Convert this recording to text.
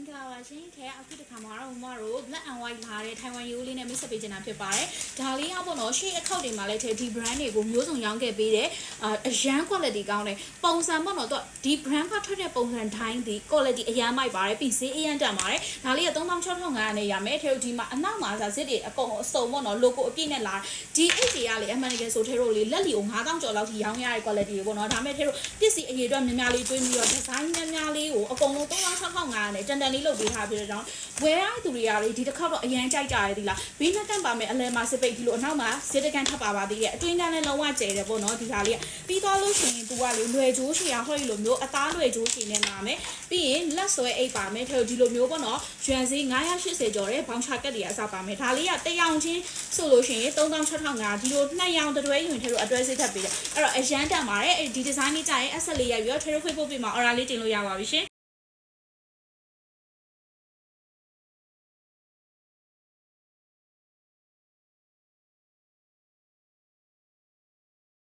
င်္ဂလာပါရှင်ခဲအခုတစ်ခါမှာတော့မမတို့ black and white လာတဲ့ထိုင်ဝမ်ရိုးလေးနဲ့မိတ်ဆက်ပေးချင်တာဖြစ်ပါတယ်ဒါလေးကပေါ့နော်ရှေ့အခောက်တွေမှာလည်းဒီ brand တွေကိုမျိုးစုံရောင်းခဲ့ပေးတယ်အရန် quality ကောင်းတယ်ပုံစံပေါ့နော်သူဒီ brand ကထွက်တဲ့ပုံစံတိုင်းဒီ quality အရန်မိုက်ပါတယ်ပြီးဈေးအရန်တက်ပါတယ်ဒါလေးက36,500နဲ့ရမယ်ထဲဒီမှာအနောက်မှာဇစ်တွေအကုန်အစုံပေါ့နော် logo အပြည့်နဲ့လာဒီ 8 တွေကလေအမှန်တကယ်ဆိုထဲတို့လေလက်လီကို9000ကျော်လောက်ထိရောင်းရတဲ့ quality တွေပေါ့နော်ဒါမဲ့ထဲတို့ပစ္စည်းအရေးအတွက်များများလေးတွေးပြီးတော့ design များများလေးကိုအကုန်လုံး36,500နဲ့တန်တန်လေးလုပ်ပေးထားပြီးတော့ဝယ်ရတဲ့သူတွေကလေဒီတစ်ခါတော့အရန်ကြိုက်ကြရသည်လားဘေးနဲ့ကန်ပါမယ်အလဲမှာစစ်ပိတ်ဒီလိုအနောက်မှာစစ်တကန်ထပ်ပါပါသေးရဲ့အတွင်းကန်းလည်းလုံးဝကျဲတယ်ပေါ့နော်ဒီဟာလေးကပြီးသွားလို့ရှိရင်သူကလေလွယ်ကြိုးရှည်ရဟောဒီလိုမျိုးအသားလွယ်ကြိုးရှည်နဲ့လာမယ်ပြီးရင်လက်ဆွဲအိတ်ပါမယ်ထဲဒီလိုမျိုးပေါ့နော်ရွှန်စည်း980ကျော်တဲ့ဘောင်ချကက်တွေအစားပါမယ်ဒါလေးကတရောင်ချင်းဆိုလို့ရှိရင်36,500ဒီလို2ရောင်တွဲယူရင်ထဲတို့အတွဲစိတ်ထပ်ပေးတယ်အဲ့တော့အရန်တန်ပါတယ်ဒီဒီဇိုင်းလေးကြာရင် S4 ရိုက်ပြီးတော့ထဲတို့ Facebook မှာ order လေးတင်လို့ရပါပြီရှင်